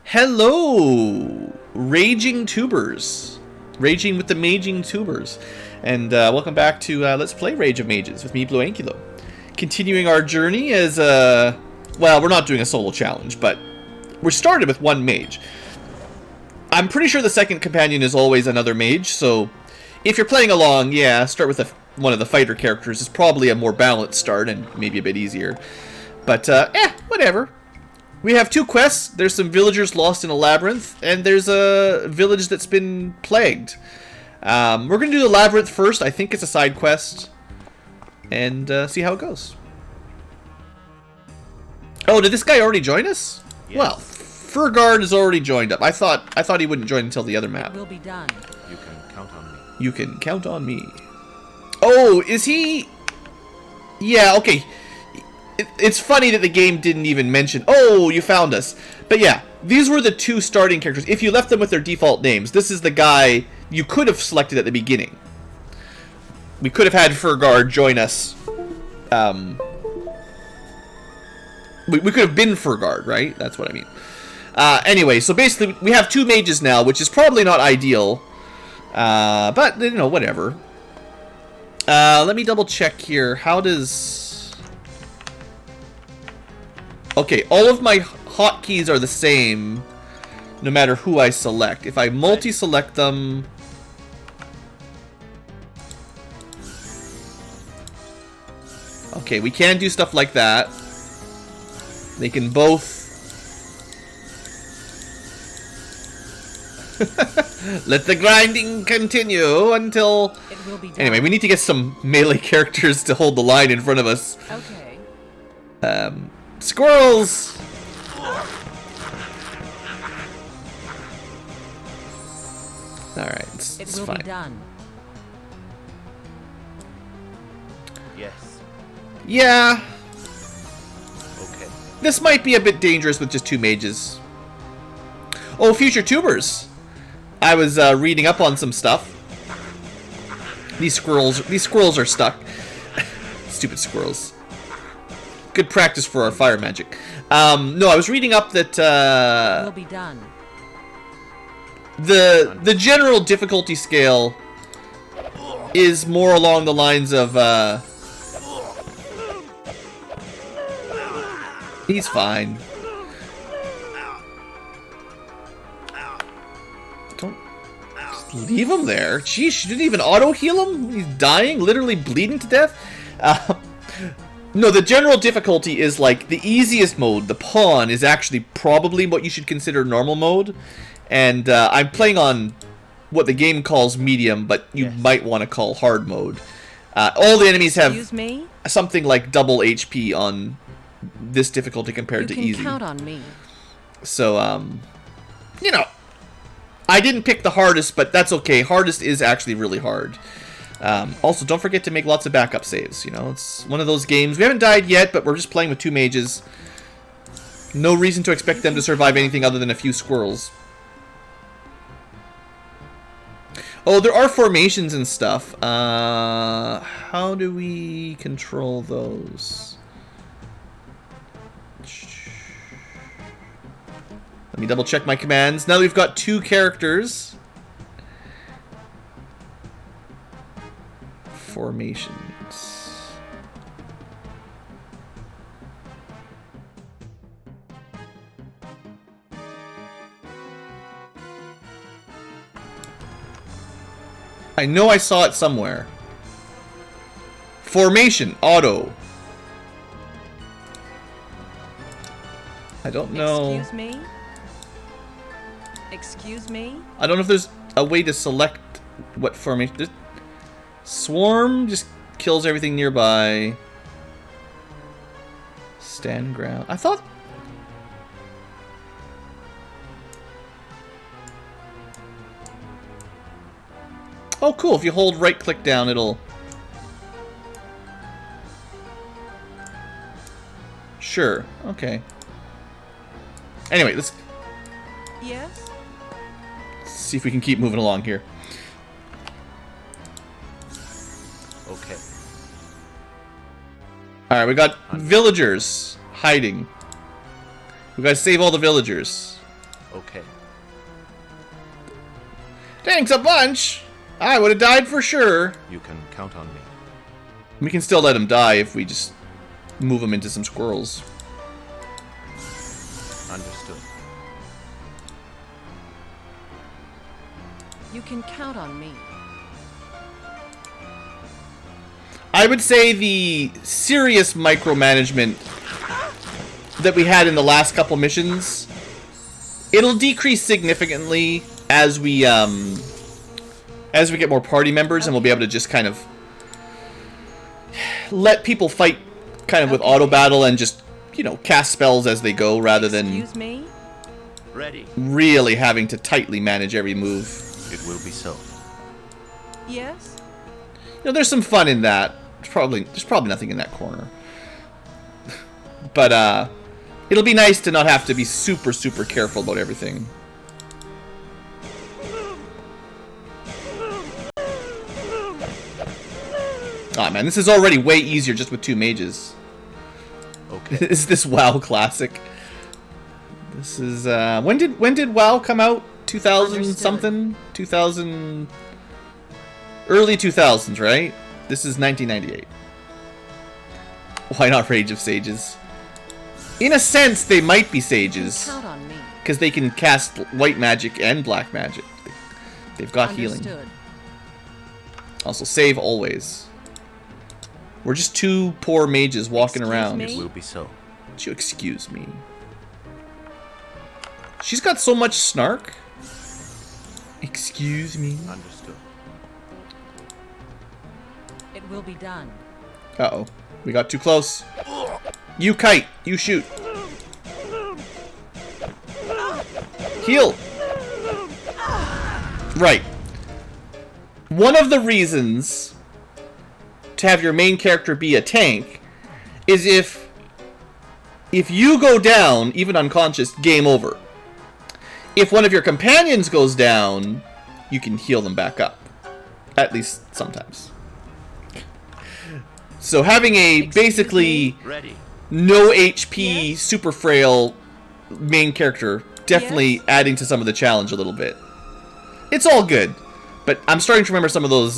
Hello, Raging Tubers. Raging with the Maging Tubers. And welcome back to Let's Play Rage of Mages with me, BlueAnkylo. Continuing our journey as, well, we're not doing a solo challenge, but we're started with one mage. I'm pretty sure the second companion is always another mage, so if you're playing along, yeah, start with one of the fighter characters. It's probably a more balanced start and maybe a bit easier. But, whatever. We have two quests. There's some villagers lost in a labyrinth, and there's a village that's been plagued. We're going to do the labyrinth first. I think it's a side quest. And see how it goes. Oh, did this guy already join us? Yes. Well, Furgard has already joined up. I thought he wouldn't join until the other map. It will be done. You can count on me. You can count on me. Oh, is he... Yeah, okay. It's funny that the game didn't even mention, oh, you found us. But yeah, these were the two starting characters. If you left them with their default names, this is the guy you could have selected at the beginning. We could have had Furgard join us. We could have been Furgard, right? That's what I mean. Anyway, so basically we have two mages now, which is probably not ideal. But, you know, whatever. Let me double check here. How does... Okay, all of my hotkeys are the same, no matter who I select. If I multi-select them... Okay, we can do stuff like that. They can both... Let the grinding continue until... It will be done. Anyway, we need to get some melee characters to hold the line in front of us. Okay. Squirrels! Alright, it's It will fine. be done. Yes. Yeah, Okay. this might be a bit dangerous with just two mages. Oh, future tubers! I was reading up on some stuff. These squirrels are stuck. Stupid squirrels. Good practice for our fire magic. No, I was reading up that It will be done. the general difficulty scale is more along the lines of he's fine. Don't just leave him there. Jeez, you didn't even auto heal him? He's dying, literally bleeding to death. No, the general difficulty is like the easiest mode. The pawn is actually probably what you should consider normal mode. And I'm playing on what the game calls medium, but you might want to call hard mode. All the enemies have something like double HP on this difficulty compared to easy. You can count on me. So, you know, I didn't pick the hardest, but that's okay. Hardest is actually really hard. Also, don't forget to make lots of backup saves. You know, it's one of those games. We haven't died yet, but we're just playing with two mages. No reason to expect them to survive anything other than a few squirrels. Oh, there are formations and stuff. How do we control those? Let me double check my commands. Now that we've got two characters. Formations. I know I saw it somewhere. Formation, auto. I don't know. Excuse me? Excuse me? I don't know if there's a way to select what formation. Swarm just kills everything nearby. Stand ground. I thought... Oh, cool. If you hold right-click down, it'll... Sure. Okay. Anyway, let's Yes? see if we can keep moving along here. Okay. Alright, we got villagers hiding. We gotta save all the villagers. Okay. Thanks a bunch! I would have died for sure. You can count on me. We can still let him die if we just move him into some squirrels. Understood. You can count on me. I would say the serious micromanagement that we had in the last couple missions, it'll decrease significantly as we get more party members, and we'll be able to just kind of let people fight kind of with auto battle and just, you know, cast spells as they go rather than Excuse me? Ready. really having to tightly manage every move. It will be so. Yes? You know, there's some fun in that. There's probably nothing in that corner. But it'll be nice to not have to be super, super careful about everything. Aw, man, this is already way easier just with 2 mages. Okay. Is this WoW classic? This is when did WoW come out? 2000 Understood. something? 2000 early 2000s, right? This is 1998. Why not Rage of Sages? In a sense, they might be sages Count on me. because they can cast white magic and black magic. They've got healing. Understood. Also, save always. We're just 2 poor mages walking Excuse around. me? It will be so. Would you excuse me? She's got so much snark. Excuse me. Understood. It will be done. Uh-oh. We got too close. You kite. You shoot. Heal. Right. One of the reasons to have your main character be a tank is if you go down, even unconscious, game over. If one of your companions goes down, you can heal them back up. At least sometimes. So having a basically Ready. no HP, Yes. super frail main character definitely Yes. adding to some of the challenge a little bit. It's all good, but I'm starting to remember some of those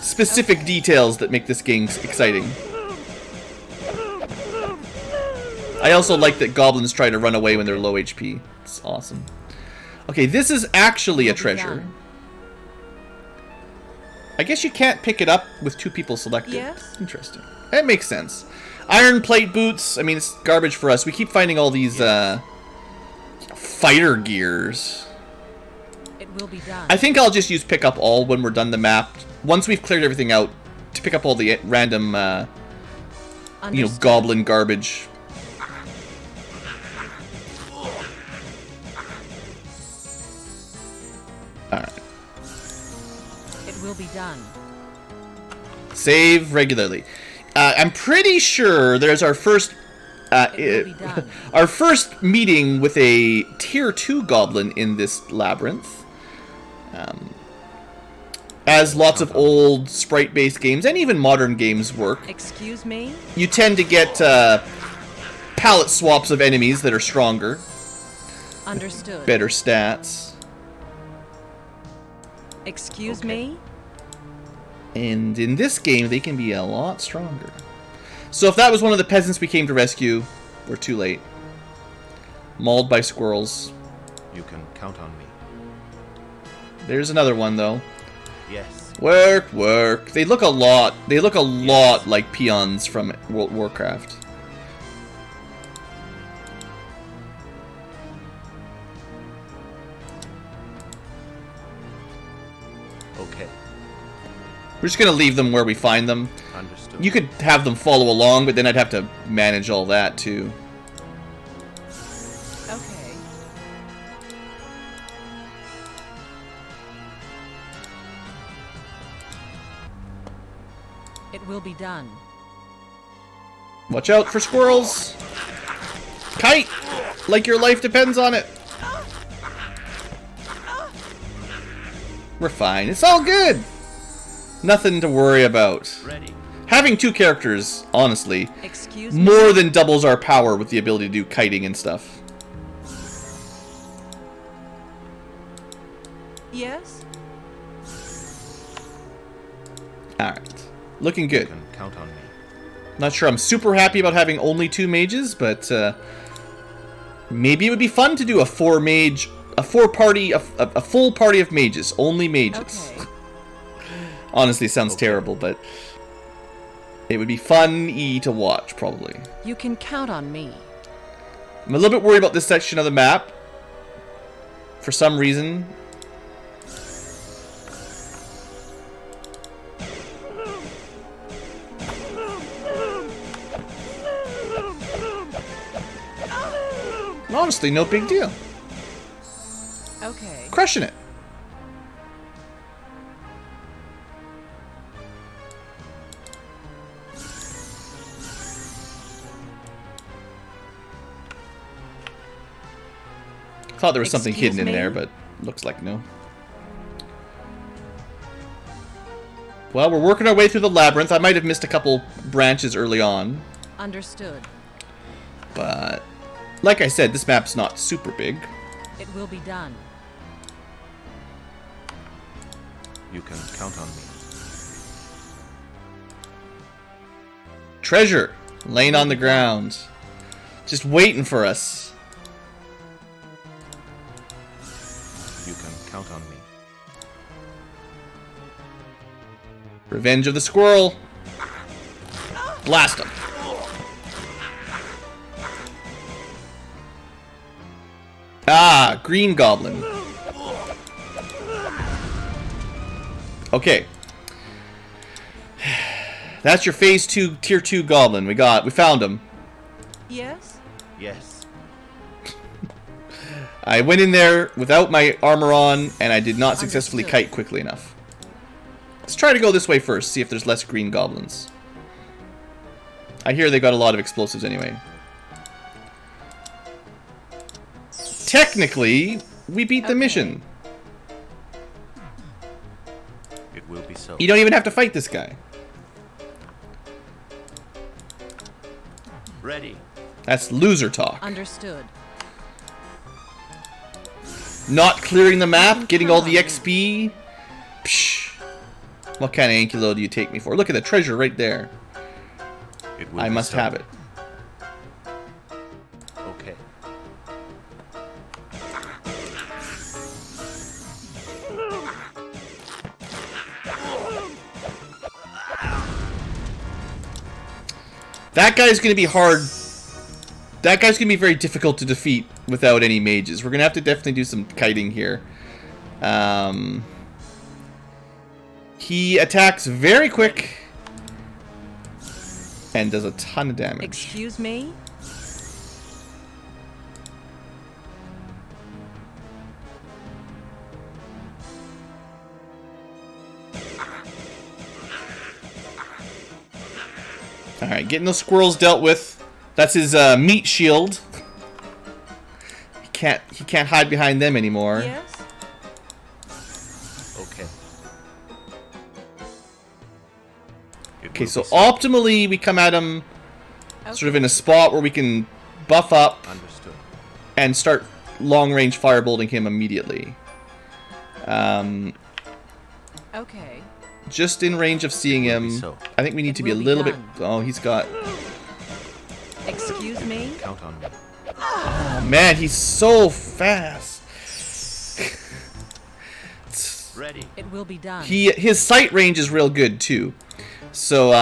specific details that make this game exciting. I also like that goblins try to run away when they're low HP. It's awesome. Okay, this is actually a treasure. Done. I guess you can't pick it up with 2 people selected. Yes. Interesting. That makes sense. Iron plate boots. I mean, it's garbage for us. We keep finding all these fighter gears. It will be done. I think I'll just use pick up all when we're done the map. Once we've cleared everything out, to pick up all the random, Understood. goblin garbage. Alright. It will be done. Save regularly. I'm pretty sure there's our first It will be done. our first meeting with a tier 2 goblin in this labyrinth. As lots of old sprite-based games and even modern games work, Excuse me? you tend to get palette swaps of enemies that are stronger, Understood. better stats. Excuse Okay. me? And in this game, they can be a lot stronger. So if that was one of the peasants we came to rescue, we're too late. Mauled by squirrels. You can count on me. There's another one, though. Yes. Work, work. They look a lot like peons from World of Warcraft. Okay. We're just gonna leave them where we find them. Understood. You could have them follow along, but then I'd have to manage all that too. Okay. It will be done. Watch out for squirrels! Kite! Like your life depends on it! We're fine. It's all good! Nothing to worry about. Ready. Having 2 characters, honestly, Excuse me? more than doubles our power with the ability to do kiting and stuff. Yes? Alright. Looking You good. can count on me. Not sure I'm super happy about having only 2 mages, but maybe it would be fun to do a 4-mage, a full party of mages, only mages. Okay. Honestly, sounds Okay. terrible, but it would be fun-y to watch, probably. You can count on me. I'm a little bit worried about this section of the map. For some reason. Honestly, no big deal. Okay. Crushing it. Thought there was something Excuse hidden in me? there, but looks like no. Well, we're working our way through the labyrinth. I might have missed a couple branches early on, Understood. but like I said, this map's not super big. It will be done. You can count on me. Treasure laying on the ground, just waiting for us. You can count on me. Revenge of the Squirrel. Blast him. Ah, Green Goblin. Okay. That's your phase 2, tier 2 goblin. We found him. Yes? Yes. I went in there without my armor on, and I did not successfully Understood. kite quickly enough. Let's try to go this way first, see if there's less green goblins. I hear they got a lot of explosives anyway. Technically, we beat the Okay. mission. It will be so. You don't even have to fight this guy. Ready. That's loser talk. Understood. Not clearing the map, getting all the XP. Psh. What kind of Ankylad do you take me for? Look at the treasure right there. It will I be must so. have it. Okay. That guy's going to be hard. That guy's going to be very difficult to defeat without any mages. We're going to have to definitely do some kiting here. He attacks very quick and does a ton of damage. Excuse me? Alright, getting those squirrels dealt with. That's his meat shield. He can't hide behind them anymore. Yes? Okay. It Okay, will so be so. optimally we come at him sort of in a spot where we can buff up Understood. and start long-range firebolting him immediately. Okay. Just in range of seeing Will him. be so. I think we need It to be a will be little bit... done. Oh, he's got... Excuse me? Count on me. Oh, man, he's so fast. Ready. It will be done. His sight range is real good, too. So,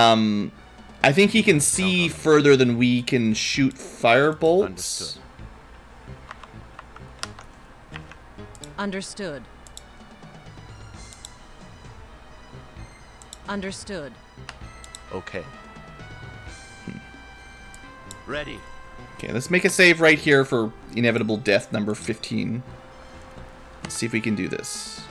I think he can see further than we can shoot firebolts. Understood. Understood. Understood. Okay. Ready. Okay, let's make a save right here for inevitable death number 15. Let's see if we can do this.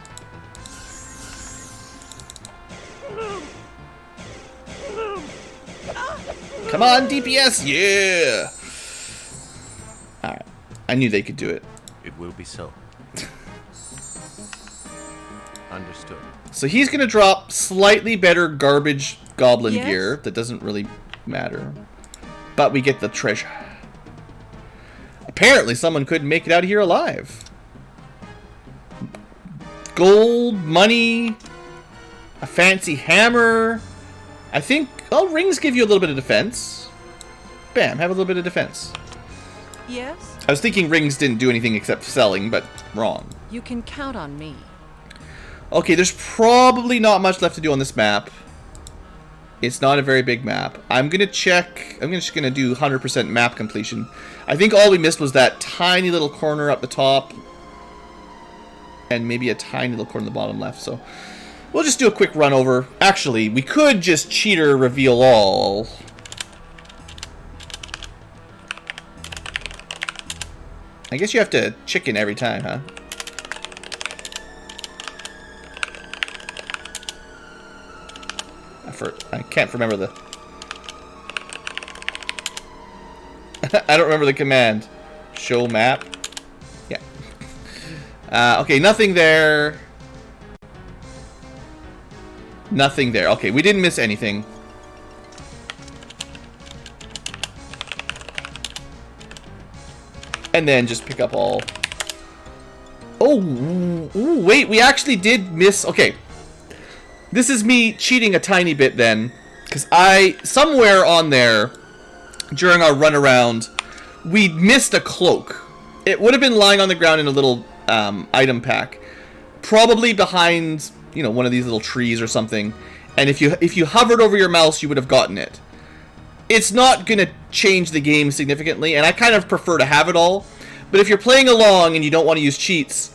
Come on, DPS! Yeah! Alright. I knew they could do it. It will be so. Understood. So he's going to drop slightly better garbage goblin Yes? gear. That doesn't really matter. But we get the treasure. Apparently someone couldn't make it out of here alive. gold, money, a fancy hammer. I think, oh, rings give you a little bit of defense. Bam, have a little bit of defense. Yes? I was thinking rings didn't do anything except selling, but wrong. You can count on me. Okay, there's probably not much left to do on this map. It's not a very big map. I'm gonna check. I'm just gonna do 100% map completion. I think all we missed was that tiny little corner up the top, and maybe a tiny little corner in the bottom left. So we'll just do a quick run over. Actually, we could just cheater reveal all. I guess you have to chicken every time, huh? I can't remember the... I don't remember the command. Show map. Yeah. Okay, nothing there. Nothing there. Okay, we didn't miss anything. And then just pick up all... Oh, ooh, wait, we actually did miss... Okay. This is me cheating a tiny bit then, because somewhere on there, during our run around, we missed a cloak. It would have been lying on the ground in a little item pack, probably behind, you know, one of these little trees or something. And if you hovered over your mouse, you would have gotten it. It's not gonna change the game significantly, and I kind of prefer to have it all. But if you're playing along and you don't want to use cheats,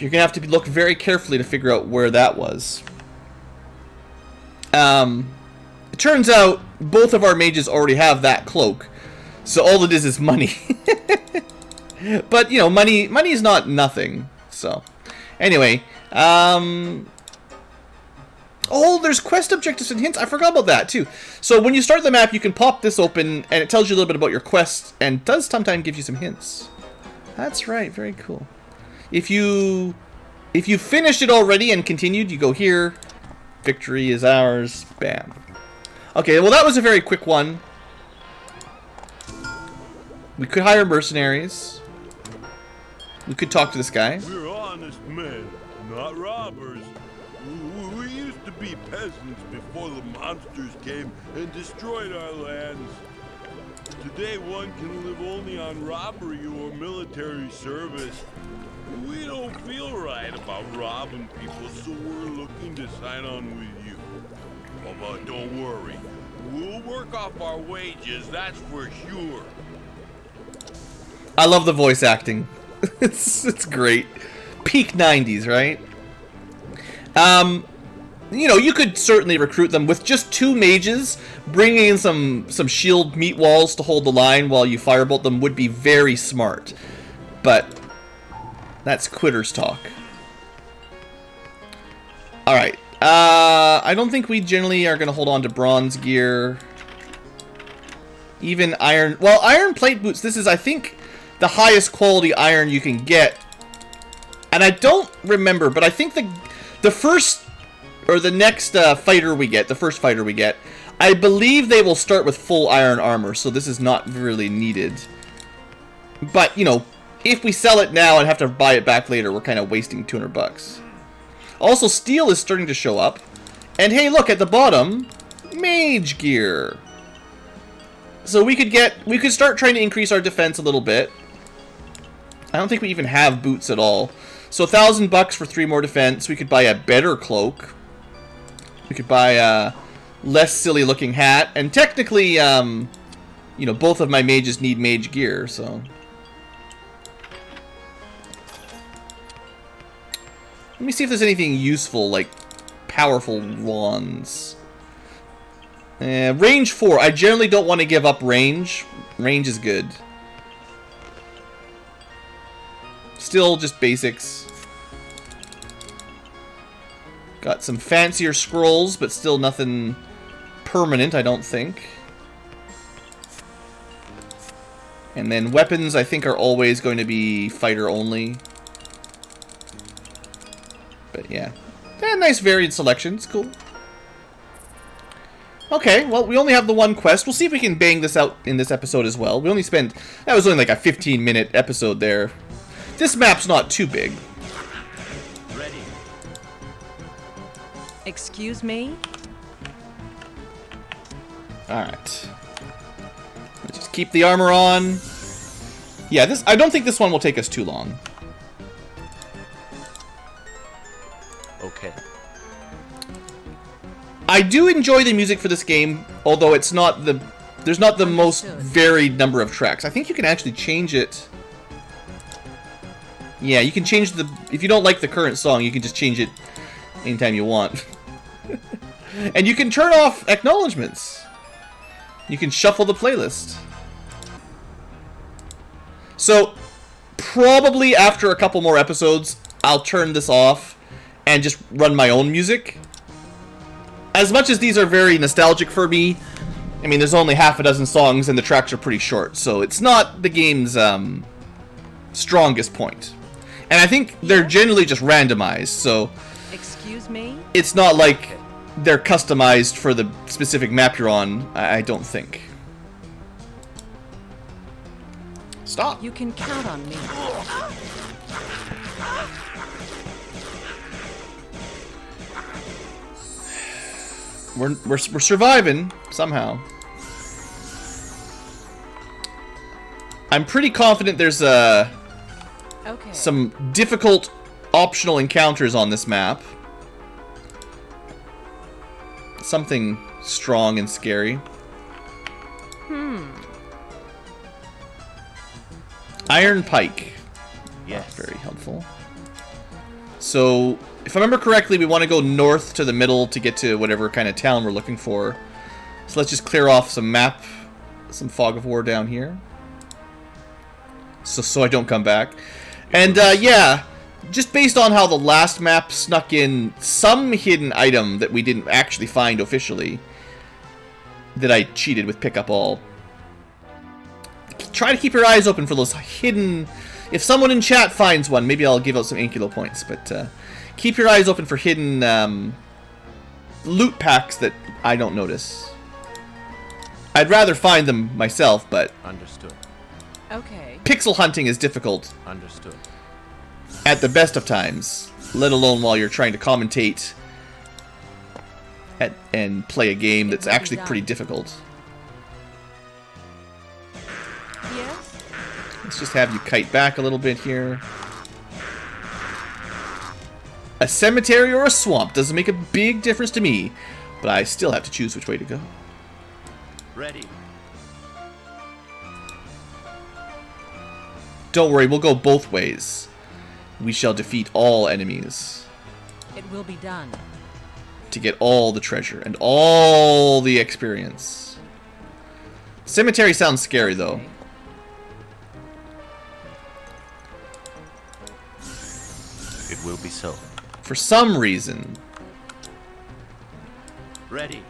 you're gonna have to look very carefully to figure out where that was. It turns out both of our mages already have that cloak, so all it is money. But you know, money is not nothing. So, anyway, oh, there's quest objectives and hints. I forgot about that too. So when you start the map, you can pop this open, and it tells you a little bit about your quest, and does sometimes give you some hints. That's right, very cool. If you finished it already and continued, you go here. Victory is ours. Bam. Okay, well that was a very quick one. We could hire mercenaries. We could talk to this guy. We're honest men, not robbers. We used to be peasants before the monsters came and destroyed our lands. Today one can live only on robbery or military service. We don't feel right about robbing people, so we're looking to sign on with you. But don't worry, we'll work off our wages, that's for sure. I love the voice acting. It's great. Peak 90s, right? You know, you could certainly recruit them with just 2 mages. Bringing in some shield meat walls to hold the line while you firebolt them would be very smart. But that's quitters talk. Alright. I don't think we generally are going to hold on to bronze gear. Even iron... Well, iron plate boots, this is, I think, the highest quality iron you can get. And I don't remember, but I think the first... Or the next fighter we get, the first fighter we get, I believe they will start with full iron armor, so this is not really needed. But, you know, if we sell it now and have to buy it back later, we're kind of wasting 200 bucks. Also, steel is starting to show up. And hey, look, at the bottom, mage gear. So we could start trying to increase our defense a little bit. I don't think we even have boots at all. So 1,000 bucks for 3 more defense. We could buy a better cloak. We could buy a less silly looking hat. And technically, you know, both of my mages need mage gear, so. Let me see if there's anything useful, like powerful wands. Range 4. I generally don't want to give up range. Range is good. Still just basics. Got some fancier scrolls, but still nothing permanent, I don't think. And then weapons, I think, are always going to be fighter only. But yeah. Nice varied selection. It's cool. Okay, well, we only have the one quest. We'll see if we can bang this out in this episode as well. We only spent... That was only like a 15-minute episode there. This map's not too big. Excuse me? Alright. Let's just keep the armor on. Yeah, I don't think this one will take us too long. Okay. I do enjoy the music for this game, although there's not the most varied number of tracks. I think you can actually change it. Yeah, you can change if you don't like the current song, you can just change it anytime you want. And you can turn off acknowledgements. You can shuffle the playlist. So, probably after a couple more episodes, I'll turn this off and just run my own music. As much as these are very nostalgic for me, I mean, there's only half a dozen songs and the tracks are pretty short, so it's not the game's strongest point. And I think they're generally just randomized, so Excuse me? it's not like they're customized for the specific map you're on, I don't think. Stop. You can count on me. We're surviving somehow. I'm pretty confident there's Okay. some difficult optional encounters on this map. Something strong and scary. Iron Pike. Yes. Very helpful. So, if I remember correctly, we want to go north to the middle to get to whatever kind of town we're looking for. So let's just clear off some fog of war down here. So I don't come back. And yeah, just based on how the last map snuck in some hidden item that we didn't actually find officially, that I cheated with pick up all. Try to keep your eyes open for those hidden... If someone in chat finds one, maybe I'll give out some Ankylad points, but keep your eyes open for hidden loot packs that I don't notice. I'd rather find them myself, but Understood. Okay. pixel hunting is difficult Understood. at the best of times, let alone while you're trying to commentate and play a game that's actually pretty difficult. Yes? Let's just have you kite back a little bit here. A cemetery or a swamp doesn't make a big difference to me, but I still have to choose which way to go. Ready. Don't worry, we'll go both ways. We shall defeat all enemies It will be done. to get all the treasure and all the experience. Cemetery sounds scary, though. Okay. It will be so. For some reason, Ready.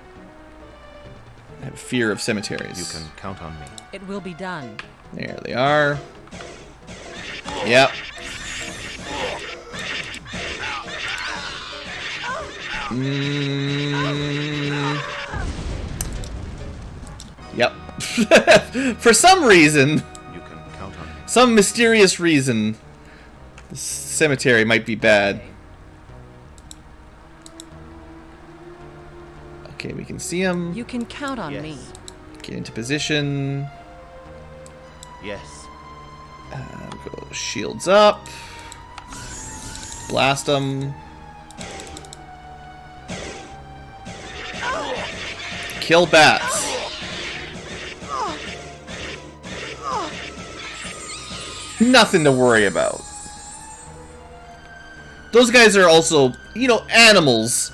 I have a fear of cemeteries. You can count on me. It will be done. There they are. Yep. Yep. For some reason, You can count on me. some mysterious reason, the cemetery might be bad. Okay, we can see him. You can count on Yes. me. Get into position. Yes. Go shields up. Blast them. Kill bats. Nothing to worry about. Those guys are also, you know, animals.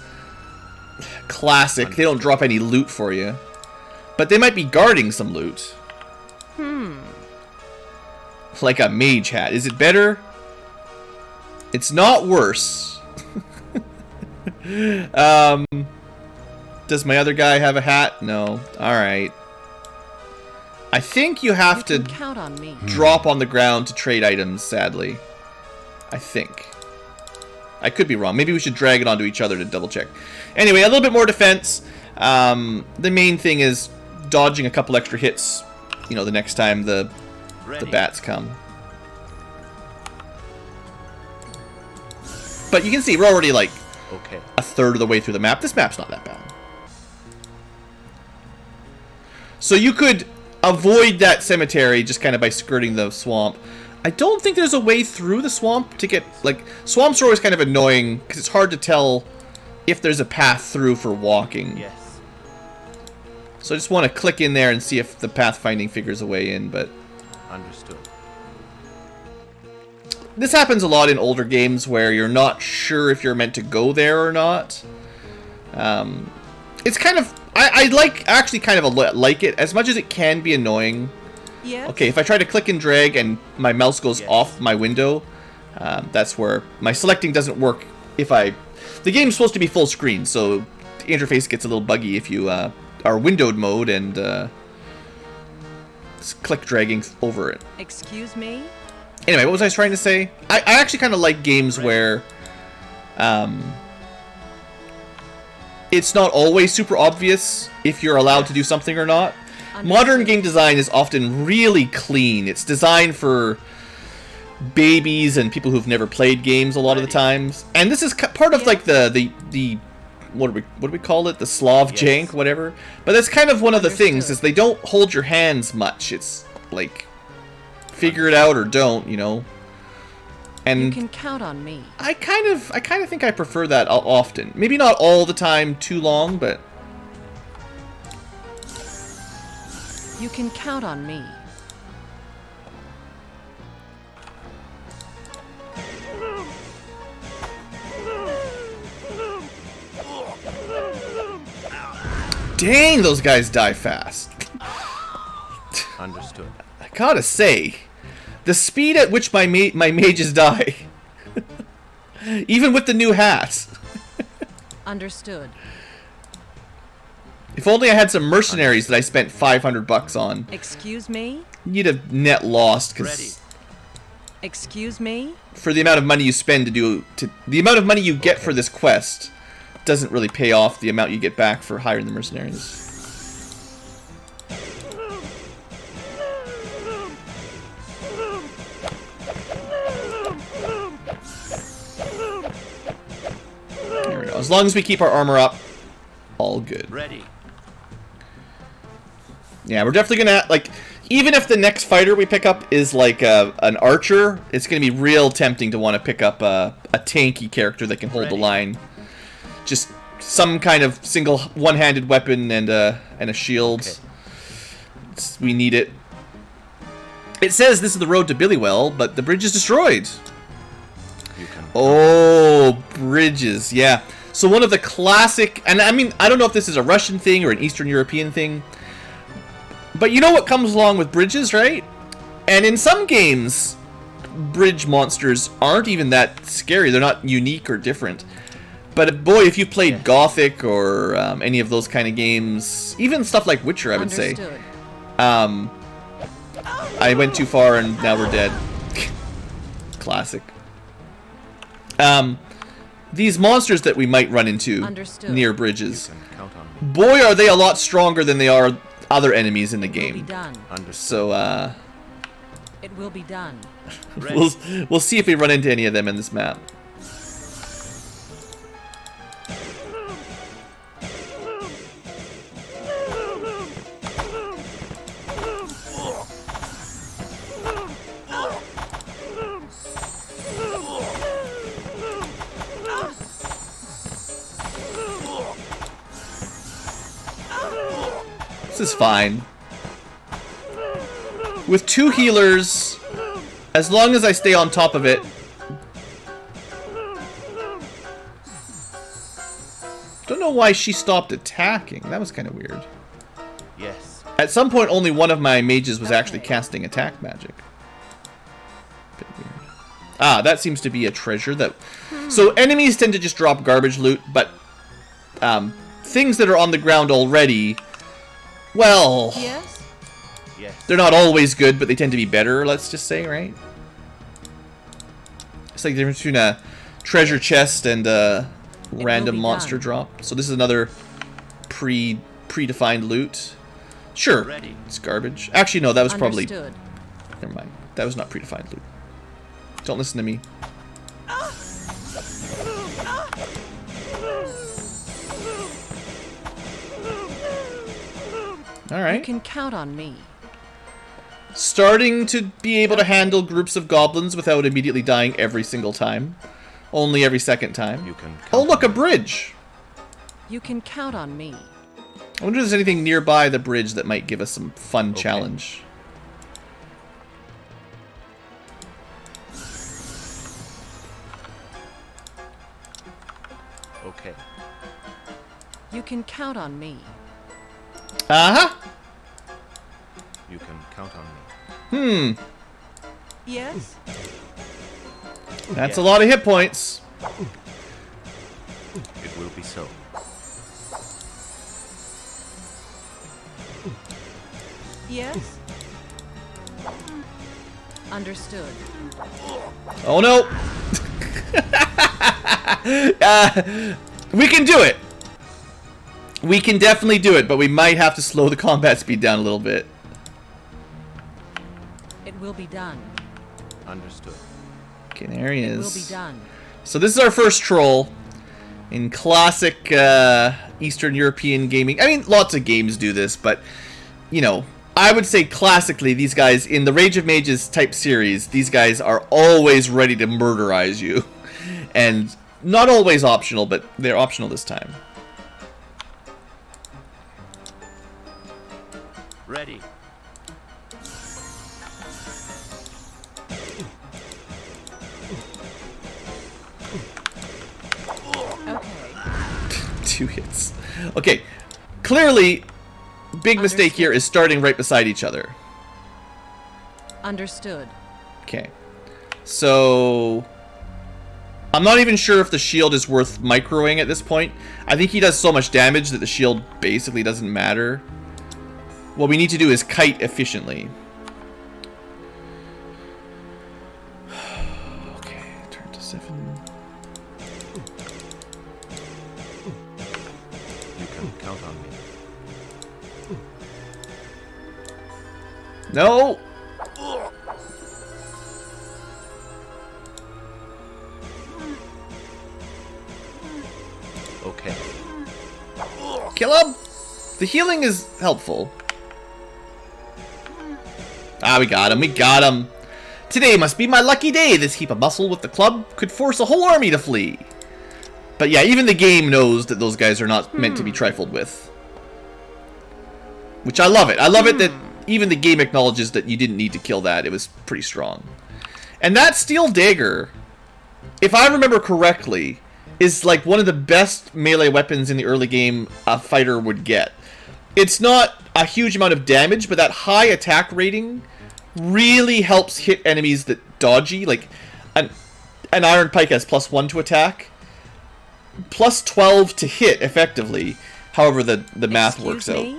Classic. They don't drop any loot for you. But they might be guarding some loot. Like a mage hat. Is it better? It's not worse. Does my other guy have a hat? No. Alright. I think you have You to can count on me. drop on the ground to trade items, sadly. I think. I could be wrong. Maybe we should drag it onto each other to double check. Anyway, a little bit more defense. The main thing is dodging a couple extra hits, you know, the next time the Ready. bats come. But you can see we're already like Okay. a third of the way through the map. This map's not that bad. So you could avoid that cemetery just kind of by skirting the swamp. I don't think there's a way through the swamp to get, like, swamps are always kind of annoying because it's hard to tell if there's a path through for walking. Yes. So I just want to click in there and see if the pathfinding figures a way in, but Understood. this happens a lot in older games where you're not sure if you're meant to go there or not. It's kind of, I actually kind of like it, as much as it can be annoying. Yes. Okay, if I try to click and drag and my mouse goes off my window, that's where my selecting doesn't work. The game's supposed to be full screen, so the interface gets a little buggy if you are windowed mode and click dragging over it. Excuse me? Anyway, what was I trying to say? I actually kind of like games where it's not always super obvious if you're allowed to do something or not. Modern game design is often really clean. It's designed for babies and people who've never played games a lot of the times. And this is part of like the what do we call it? The Slav jank, whatever. But that's kind of one of the things is they don't hold your hands much. It's like figure it out or don't, you know. And You can count on me. I kind of think I prefer that often. Maybe not all the time too long, but You can count on me. dang, those guys die fast. Understood. I gotta say, the speed at which my mages die, even with the new hat. Understood. If only I had some mercenaries that I spent $500 on, Excuse me? you'd have net lost Ready. because Excuse me? for the amount of money you spend the amount of money you get for this quest doesn't really pay off the amount you get back for hiring the mercenaries. There we go. As long as we keep our armor up, all good. Ready. Yeah, we're definitely gonna like, even if the next fighter we pick up is like an archer, it's gonna be real tempting to want to pick up a tanky character that can hold the line. Just some kind of single one-handed weapon and a shield. Okay. We need it. It says this is the road to Billywell, but the bridge is destroyed. You can. Oh, bridges, yeah. So one of the classic, and I mean, I don't know if this is a Russian thing or an Eastern European thing, but you know what comes along with bridges, right? And in some games, bridge monsters aren't even that scary. They're not unique or different. But boy, if you played Gothic or any of those kind of games, even stuff like Witcher, I would say. Understood. I went too far and now we're dead. Classic. These monsters that we might run into Understood. near bridges, You can count on me. boy, are they a lot stronger than they are other enemies in the It will be game. done. Understood. So It will be done. Ready. we'll see if we run into any of them in this map. This is fine. With two healers, as long as I stay on top of it. Don't know why she stopped attacking. That was kind of weird. Yes. At some point, only one of my mages was actually casting attack magic. Bit weird. Ah, that seems to be a treasure that... So enemies tend to just drop garbage loot, but things that are on the ground already... Well, Yes? Yes. they're not always good, but they tend to be better, let's just say, right? It's like the difference between a treasure chest and a random be monster done. drop. So this is another predefined loot. Sure, Ready. it's garbage. Actually, no, that was probably... Understood. Never mind. That was not predefined loot. Don't listen to me. All You right. can count on me. Starting to be able to handle groups of goblins without immediately dying every single time. Only every second time. You can count Oh, look, a on me. bridge. You can count on me. I wonder if there's anything nearby the bridge that might give us some fun Okay. challenge. Okay. You can count on me. Uh-huh. You can count on me. Yes? That's a lot of hit points. It will be so. Yes? Understood. Oh, no. We can do it. We can definitely do it, but we might have to slow the combat speed down a little bit. It will be done. Understood. Okay, there he It will be is. done. So this is our first troll in classic Eastern European gaming. I mean, lots of games do this, but, you know, I would say classically, these guys, in the Rage of Mages type series, these guys are always ready to murderize you. And not always optional, but they're optional this time. Ready. Okay. 2 hits. Okay, clearly, big mistake here is starting right beside each other. Understood. Okay. So I'm not even sure if the shield is worth microing at this point. I think he does so much damage that the shield basically doesn't matter. What we need to do is kite efficiently. Okay, turn to 7. You can count on me. No! Okay. Kill him! The healing is helpful. Ah, we got him, we got him. Today must be my lucky day. This heap of muscle with the club could force a whole army to flee. But yeah, even the game knows that those guys are not meant to be trifled with. Which I love it. I love it that even the game acknowledges that you didn't need to kill that. It was pretty strong. And that steel dagger, if I remember correctly, is like one of the best melee weapons in the early game a fighter would get. It's not a huge amount of damage, but that high attack rating really helps hit enemies that dodgy. Like an iron pike has +1 to attack, +12 to hit effectively. However, the math works out. Me?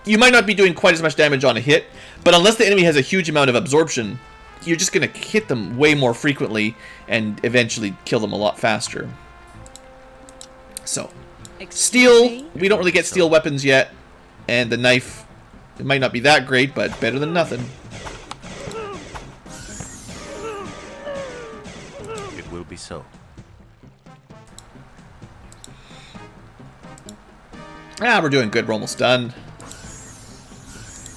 You might not be doing quite as much damage on a hit, but unless the enemy has a huge amount of absorption, you're just going to hit them way more frequently and eventually kill them a lot faster. So, Excuse steel, me? we don't really get steel weapons yet, and the knife, it might not be that great, but better than nothing. It will be so. Ah, we're doing good, we're almost done.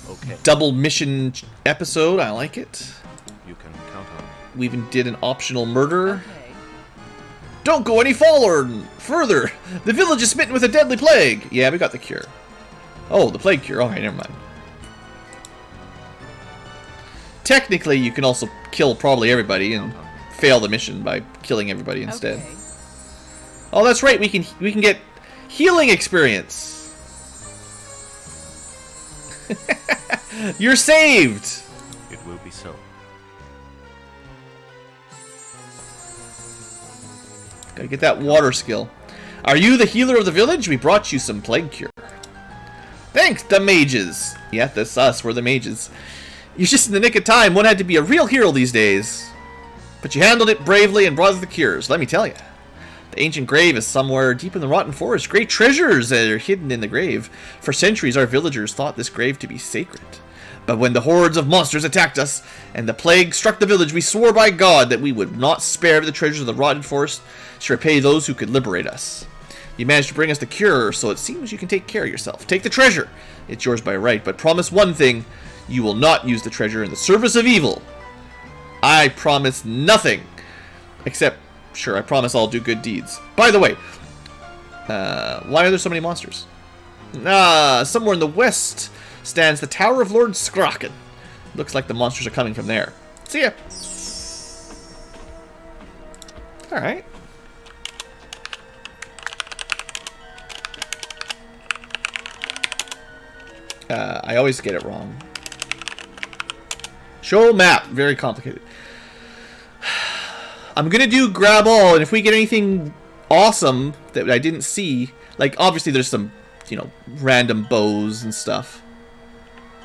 Okay. Double mission episode, I like it. You can count on me. We even did an optional murder. Okay. Don't go any further. The village is smitten with a deadly plague. Yeah, we got the cure. Oh, the plague cure. Okay, never mind. Technically, you can also kill probably everybody and fail the mission by killing everybody instead. Okay. Oh, that's right. We can get healing experience. You're saved. It will be so. Gotta get that water skill. Are you the healer of the village? We brought you some plague cure. Thanks, the mages. Yeah, that's us. We're the mages. You're just in the nick of time. One had to be a real hero these days. But you handled it bravely and brought us the cures, let me tell you. The ancient grave is somewhere deep in the rotten forest. Great treasures are hidden in the grave. For centuries, our villagers thought this grave to be sacred. But when the hordes of monsters attacked us, and the plague struck the village, we swore by God that we would not spare the treasures of the rotten forest to repay those who could liberate us. You managed to bring us the cure, so it seems you can take care of yourself. Take the treasure. It's yours by right, but promise one thing. You will not use the treasure in the service of evil. I promise nothing. Except, sure, I promise I'll do good deeds. By the way, why are there so many monsters? Somewhere in the west stands the Tower of Lord Scrocken. Looks like the monsters are coming from there. See ya. Alright. I always get it wrong. Show map. Very complicated. I'm gonna do grab all, and if we get anything awesome that I didn't see, like obviously there's some, you know, random bows and stuff.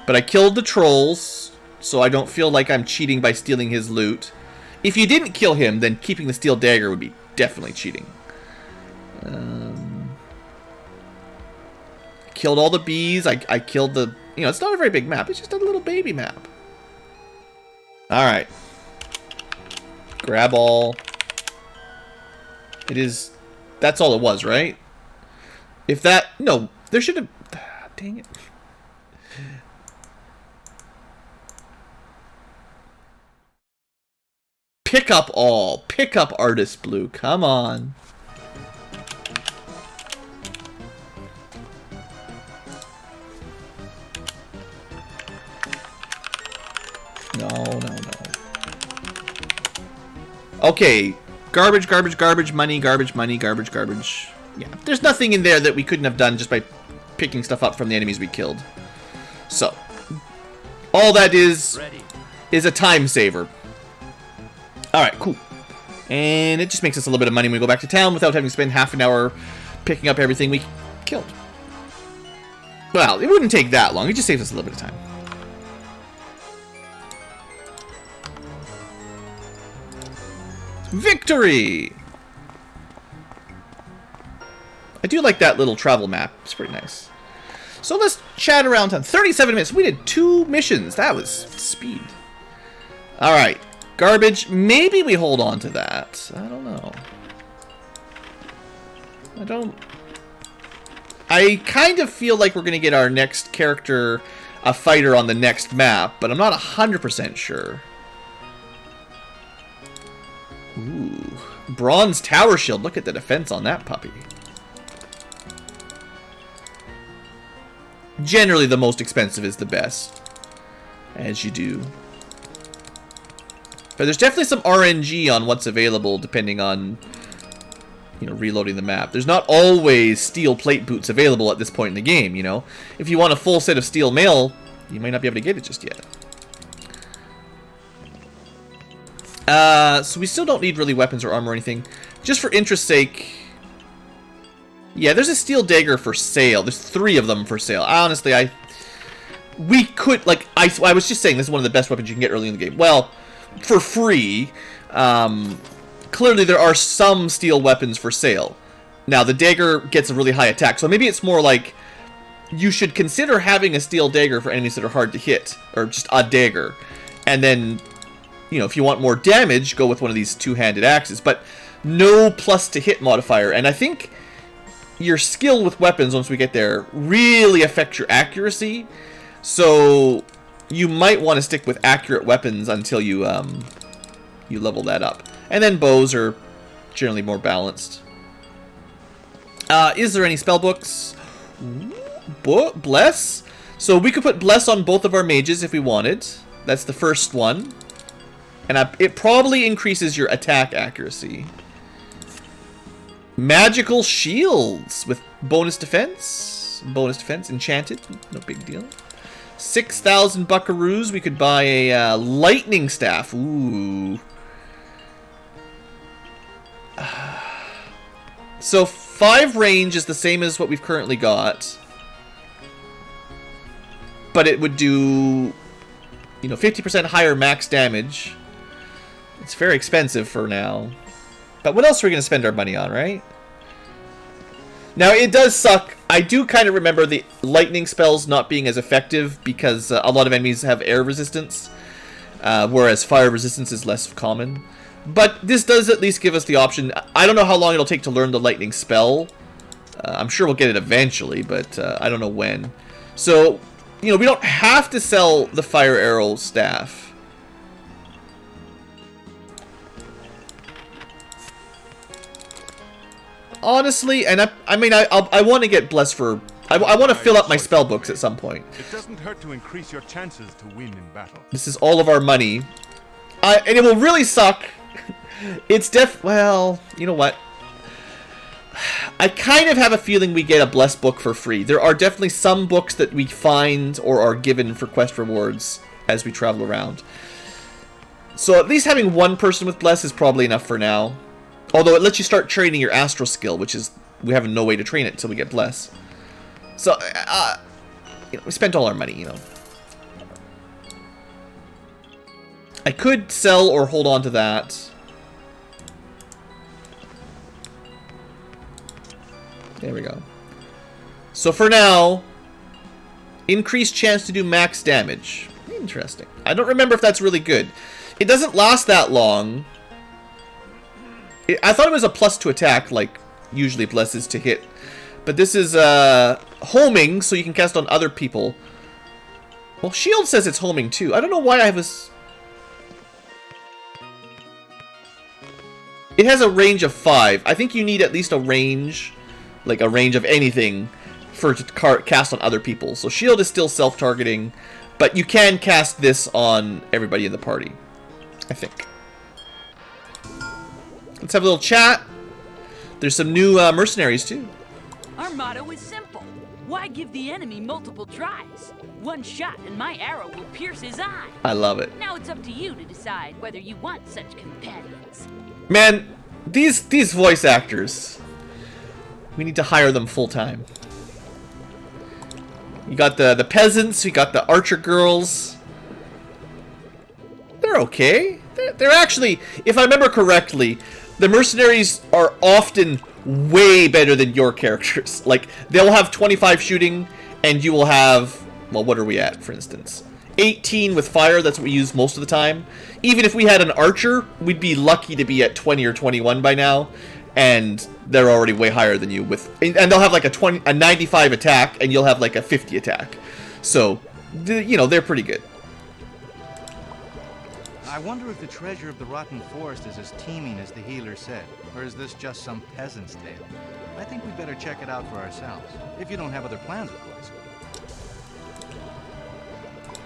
But I killed the trolls, so I don't feel like I'm cheating by stealing his loot. If you didn't kill him, then keeping the steel dagger would be definitely cheating. Killed all the bees. I killed the... You know, it's not a very big map. It's just a little baby map. Alright. Grab all. It is... That's all it was, right? If that... No, there should have... Dang it. Pick up all. Pick up Artist Blue. Come on. No. Okay. Garbage, garbage, garbage, money, garbage, money, garbage, garbage. Yeah. There's nothing in there that we couldn't have done just by picking stuff up from the enemies we killed. So. All that is a time saver. Alright, cool. And it just makes us a little bit of money when we go back to town without having to spend half an hour picking up everything we killed. Well, it wouldn't take that long. It just saves us a little bit of time. Victory! I do like that little travel map. It's pretty nice. So let's chat around town. 37 minutes. We did 2 missions. That was speed. Alright. Garbage. Maybe we hold on to that. I don't know. I kind of feel like we're going to get our next character a fighter on the next map, but I'm not 100% sure. Ooh. Bronze Tower Shield. Look at the defense on that puppy. Generally, the most expensive is the best. As you do. But there's definitely some RNG on what's available depending on, you know, reloading the map. There's not always steel plate boots available at this point in the game, you know. If you want a full set of steel mail, you might not be able to get it just yet. So we still don't need really weapons or armor or anything. Just for interest's sake... Yeah, there's a steel dagger for sale. There's 3 of them for sale. Honestly, we could, like, I was just saying this is one of the best weapons you can get early in the game. Well, for free. Clearly there are some steel weapons for sale. Now, the dagger gets a really high attack, so maybe it's more like you should consider having a steel dagger for enemies that are hard to hit, or just a dagger. And then, you know, if you want more damage, go with one of these 2-handed axes, but no plus to hit modifier. And I think your skill with weapons, once we get there, really affects your accuracy. So you might want to stick with accurate weapons until you level that up. And then bows are generally more balanced. Is there any spell books? Bless? So we could put Bless on both of our mages if we wanted. That's the first one. And it probably increases your attack accuracy. Magical shields with bonus defense. Bonus defense, enchanted. No big deal. 6,000 buckaroos. We could buy a lightning staff. Ooh. So 5 range is the same as what we've currently got. But it would do, you know, 50% higher max damage. It's very expensive for now. But what else are we going to spend our money on, right? Now, it does suck. I do kind of remember the lightning spells not being as effective because a lot of enemies have air resistance, whereas fire resistance is less common. But this does at least give us the option. I don't know how long it'll take to learn the lightning spell, I'm sure we'll get it eventually, but I don't know when. So, you know, we don't have to sell the fire arrow staff. Honestly, and I mean, I want to get blessed for... I want to fill up my spell books at some point. It doesn't hurt to increase your chances to win in battle. This is all of our money. And it will really suck. It's well, you know what? I kind of have a feeling we get a blessed book for free. There are definitely some books that we find or are given for quest rewards as we travel around. So at least having one person with bless is probably enough for now. Although it lets you start training your astral skill, which is, we have no way to train it until we get bless. So, you know, we spent all our money, you know. I could sell or hold on to that. There we go. So for now, increased chance to do max damage. Interesting. I don't remember if that's really good. It doesn't last that long. I thought it was a plus to attack, like usually blesses to hit. But this is homing, so you can cast on other people. Well, shield says it's homing too. I don't know why I have this. It has a range of 5. I think you need at least a range, like a range of anything, for it to cast on other people. So shield is still self-targeting, but you can cast this on everybody in the party, I think. Let's have a little chat. There's some new mercenaries too. Our motto is simple. Why give the enemy multiple tries? One shot and my arrow will pierce his eye. I love it. Now it's up to you to decide whether you want such companions. Man, these voice actors, we need to hire them full time. You got the peasants, you got the archer girls. They're okay. They're actually, if I remember correctly, the mercenaries are often way better than your characters. Like, they'll have 25 shooting, and you will have, well, what are we at, for instance? 18 with fire, that's what we use most of the time. Even if we had an archer, we'd be lucky to be at 20 or 21 by now, and they're already way higher than you with, and they'll have like a 95 attack, and you'll have like a 50 attack. So, you know, they're pretty good. I wonder if the treasure of the rotten forest is as teeming as the healer said, or is this just some peasant's tale? I think we better check it out for ourselves, if you don't have other plans, of course.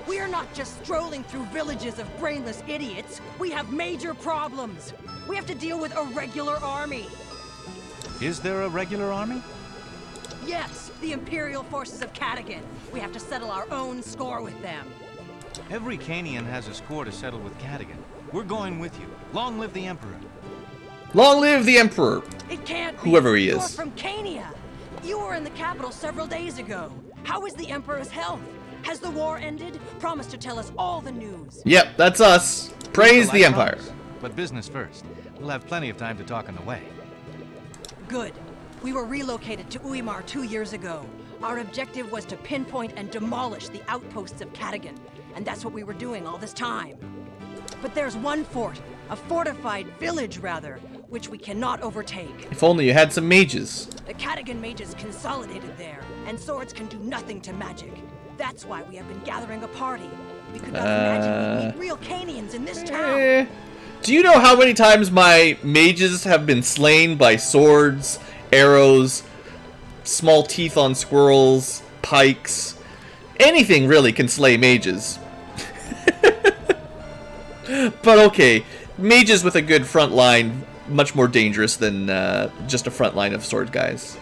We are not just strolling through villages of brainless idiots. We have major problems. We have to deal with a regular army. Is there a regular army? Yes, the Imperial forces of Cadigan. We have to settle our own score with them. Every Canian has a score to settle with Cadigan. We're going with you. Long live the Emperor. Long live the Emperor. It can't be. Whoever he You're is. from Cania. You were in the capital several days ago. How is the Emperor's health? Has the war ended? Promise to tell us all the news. Yep, that's us. Praise the Like Empire. promise. But business first. We'll have plenty of time to talk on the way. Good. We were relocated to Uimar 2 years ago. Our objective was to pinpoint and demolish the outposts of Cadigan, and that's what we were doing all this time. But there's one fort, a fortified village rather, which we cannot overtake. If only you had some mages. The Cadigan mages consolidated there, and swords can do nothing to magic. That's why we have been gathering a party. We could not imagine we'd meet real Canians in this town. Do you know how many times my mages have been slain by swords, arrows, small teeth on squirrels, pikes? Anything really can slay mages. But okay, mages with a good front line, much more dangerous than just a front line of sword guys.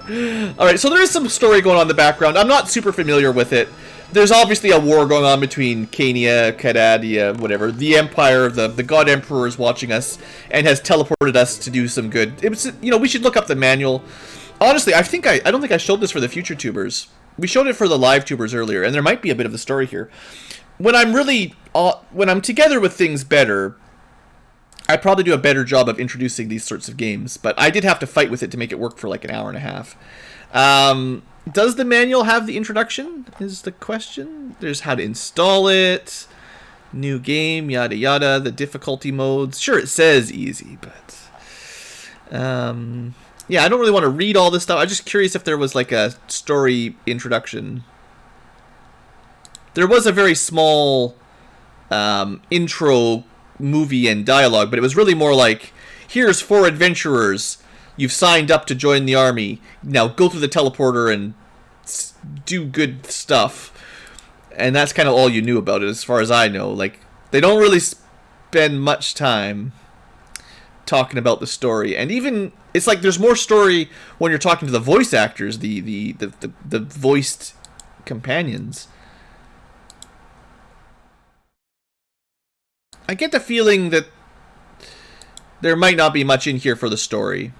Alright, so there is some story going on in the background. I'm not super familiar with it. There's obviously a war going on between Cania, Cadadia, whatever. The Empire, the God Emperor is watching us and has teleported us to do some good. It was, you know, we should look up the manual. Honestly, I don't think I showed this for the future tubers. We showed it for the live tubers earlier, and there might be a bit of the story here. When I'm together with things better, I probably do a better job of introducing these sorts of games, but I did have to fight with it to make it work for like an hour and a half. Does the manual have the introduction, is the question? There's how to install it, new game, yada yada, the difficulty modes. Sure, it says easy, but... yeah, I don't really want to read all this stuff. I'm just curious if there was like a story introduction. There was a very small intro movie and dialogue, but it was really more like, here's 4 adventurers. You've signed up to join the army. Now go through the teleporter and do good stuff. And that's kind of all you knew about it, as far as I know. Like, they don't really spend much time talking about the story. And even, it's like there's more story when you're talking to the voice actors, the voiced companions. I get the feeling that there might not be much in here for the story.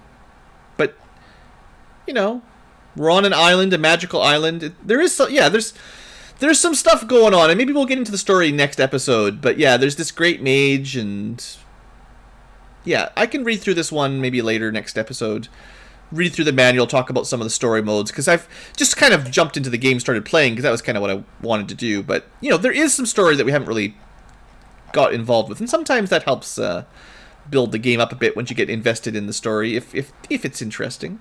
But, you know, we're on an island, a magical island. There is some, yeah, there's some stuff going on, and maybe we'll get into the story next episode. But yeah, there's this great mage, and yeah, I can read through this one maybe later next episode. Read through the manual, talk about some of the story modes, because I've just kind of jumped into the game, started playing, because that was kind of what I wanted to do. But, you know, there is some story that we haven't really got involved with, and sometimes that helps build the game up a bit once you get invested in the story, if it's interesting.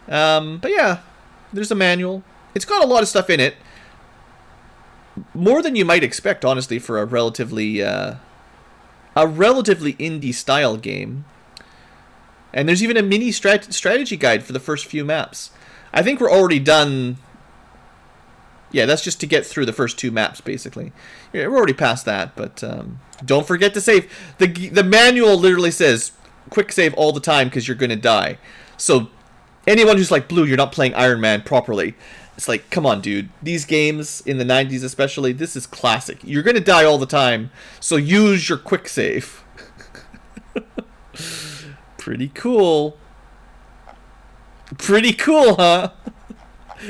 But yeah, there's a manual. It's got a lot of stuff in it, more than you might expect, honestly, for a relatively indie style game. And there's even a mini strategy guide for the first few maps. I think we're already done. Yeah, that's just to get through the first 2 maps, basically. Yeah, we're already past that, but don't forget to save. The manual literally says, quick save all the time because you're going to die. So anyone who's like, Blue, you're not playing Iron Man properly. It's like, come on, dude. These games, in the 90s especially, this is classic. You're going to die all the time, so use your quick save. Pretty cool. Pretty cool, huh?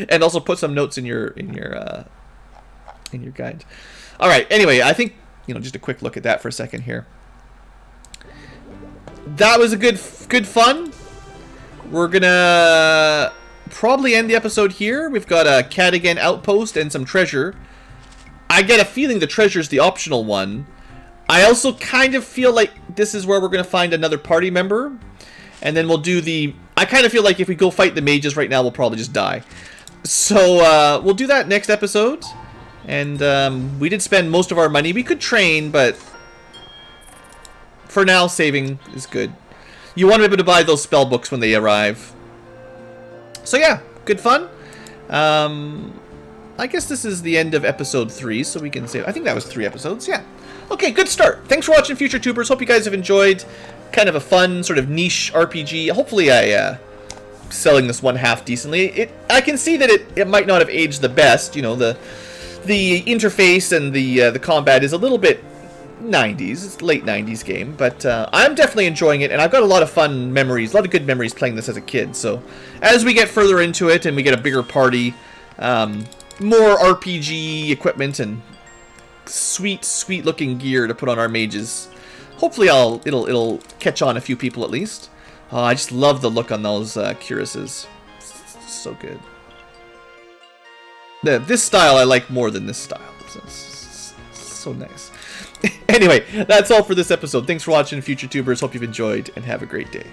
And also put some notes in your guide. All right. Anyway, I think, you know, just a quick look at that for a second here. That was a good fun. We're gonna probably end the episode here. We've got a Cadigan outpost and some treasure. I get a feeling the treasure's the optional one. I also kind of feel like this is where we're gonna find another party member, and then we'll do the. I kind of feel like if we go fight the mages right now, we'll probably just die. So we'll do that next episode. And we did spend most of our money. We could train, but for now, saving is good. You want to be able to buy those spell books when they arrive. So yeah, good fun. I guess this is the end of episode 3, so we can save. I think that was 3 episodes, yeah. Okay, good start. Thanks for watching, Future Tubers. Hope you guys have enjoyed kind of a fun, sort of niche RPG. Hopefully selling this one half decently. I can see that it might not have aged the best. You know, the interface and the combat is a little bit 90s. It's a late 90s game, but I'm definitely enjoying it, and I've got a lot of fun memories, a lot of good memories playing this as a kid. So as we get further into it and we get a bigger party, more RPG equipment and sweet looking gear to put on our mages, hopefully it'll catch on a few people at least. Oh, I just love the look on those cuirasses. So good. This style I like more than this style. It's so nice. Anyway, that's all for this episode. Thanks for watching, Future Tubers. Hope you've enjoyed, and have a great day.